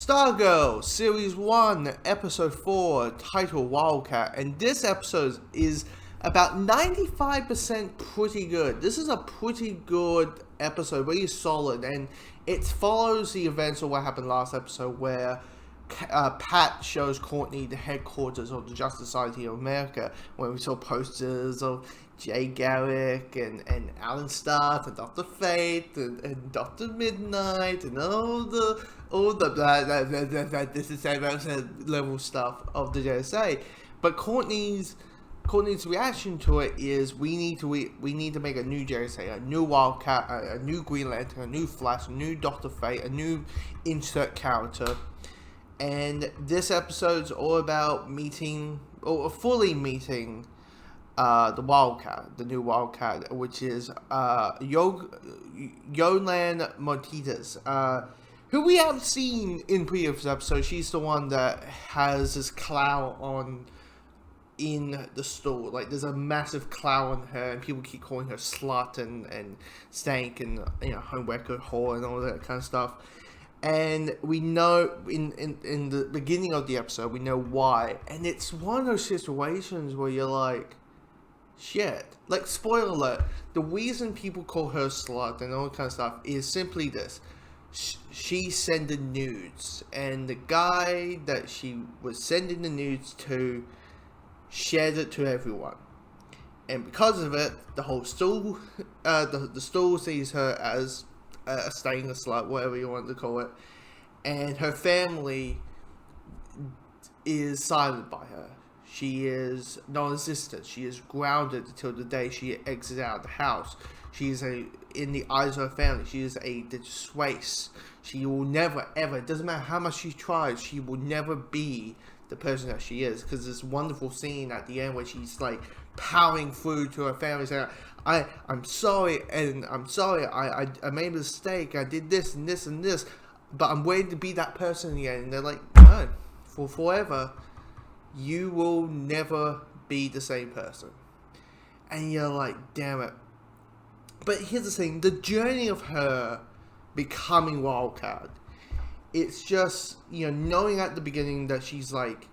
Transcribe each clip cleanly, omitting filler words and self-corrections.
Stargirl, Series 1, Episode 4, titled Wildcat, and this episode is about 95% pretty good. This is a pretty good episode, really solid, and it follows the events of what happened last episode where Pat shows Courtney the headquarters of the Justice Society of America, when we saw posters of Jay Garrick and Alan Starr and Dr. Fate and Dr. Midnight and all the this is level stuff of the JSA. But Courtney's reaction to it is we need to make a new JSA, a new Wildcat, a new Green Lantern, a new Flash, a new Dr. Fate, a new insert character. And this episode's all about meeting, or fully meeting, the Wildcat, the new Wildcat, which is Yolan Motitas, who we have seen in previous episodes. She's the one that has this cloud on in the store. Like, there's a massive cloud on her, and people keep calling her slut and stank and homewrecker whore and all that kind of stuff. And we know in the beginning of the episode, we know why. And it's one of those situations where you're like, shit. Like, spoiler alert, the reason people call her slut and all that kind of stuff is simply this. She sending nudes. And the guy that she was sending the nudes to shared it to everyone. And because of it, the whole stool, the stool sees her as staying a slut, whatever you want to call it, and her family is silent by her. She is non-existent. She is grounded until the day she exits out of the house. She is in the eyes of her family, she is a disgrace. She will never, ever, it doesn't matter how much she tries, she will never be the person that she is. Because this wonderful scene at the end where she's like powering through to her family saying, I'm sorry, and I'm sorry, I made a mistake, I did this and this and this, but I'm waiting to be that person again. And they're like, no, for forever, you will never be the same person. And you're like, damn it. But here's the thing, the journey of her becoming Wildcat, it's just, knowing at the beginning that she's like,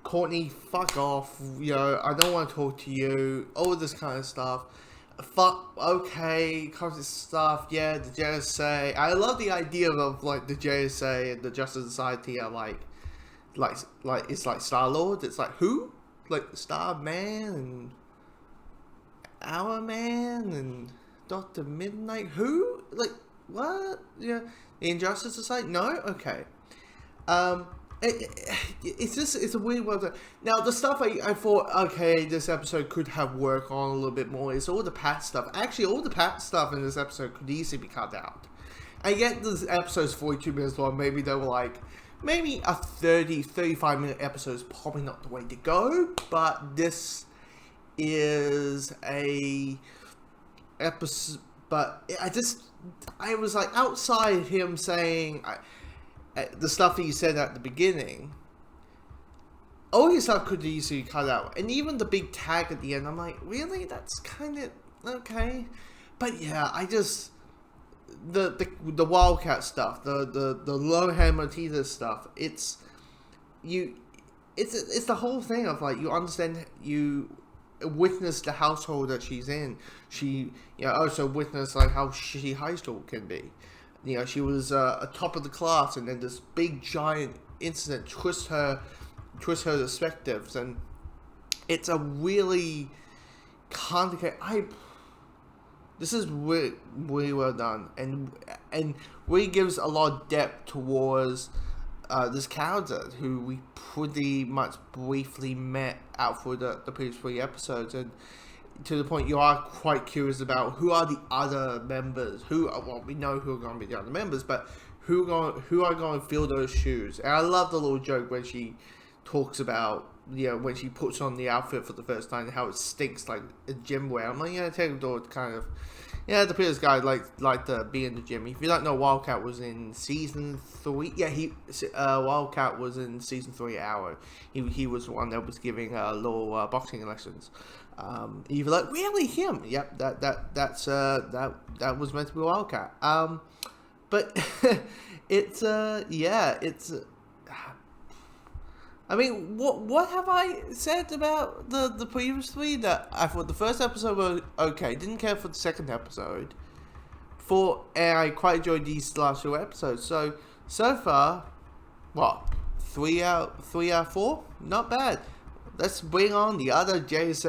Courtney, fuck off, I don't want to talk to you, all this kind of stuff. Okay, constant stuff, yeah, the JSA. I love the idea of, like, the JSA and the Justice Society are like it's like Star-Lord, it's like, who? Like, Star-Man and Hour-Man and Dr. Midnight, who? Like, what? The Injustice Society? No? Okay. It's a weird one. Now, the stuff I thought, okay, this episode could have worked on a little bit more, is all the Pat stuff. Actually, all the Pat stuff in this episode could easily be cut out. I get this episode's 42 minutes long, maybe they were like, maybe a 35 minute episode is probably not the way to go, but this is a episode, but I was like, outside him saying, the stuff that he said at the beginning, all his stuff could easily cut out. And even the big tag at the end, I'm like, really? That's kind of okay. But yeah, I just, the Wildcat stuff, the Lohan Motitas stuff, it's the whole thing of, like, you understand, you witness the household that she's in. She also witnessed, like, how shitty high school can be. She was a top of the class, and then this big giant incident twists her perspectives, and it's a really complicated. This is really, really well done, and really gives a lot of depth towards this character who we pretty much briefly met out for the previous 3 episodes, and to the point you are quite curious about who are the other members, we know who are going to be the other members, but who are going to fill those shoes. And I love the little joke when she talks about, when she puts on the outfit for the first time, how it stinks like a gym wear. I'm like, Taylor kind of, the previous guy like to be in the gym. If you don't know, Wildcat was in season 3. Wildcat was in season 3 Hour. He was the one that was giving little boxing lessons. You're like, really, him? Yep, that was meant to be Wildcat. But it's yeah, it's. I mean, what have I said about the previous three? That I thought the first episode was okay. Didn't care for the second episode. And I quite enjoyed these last two episodes. So far, what 3 out 4? Not bad. Let's bring on the other JSA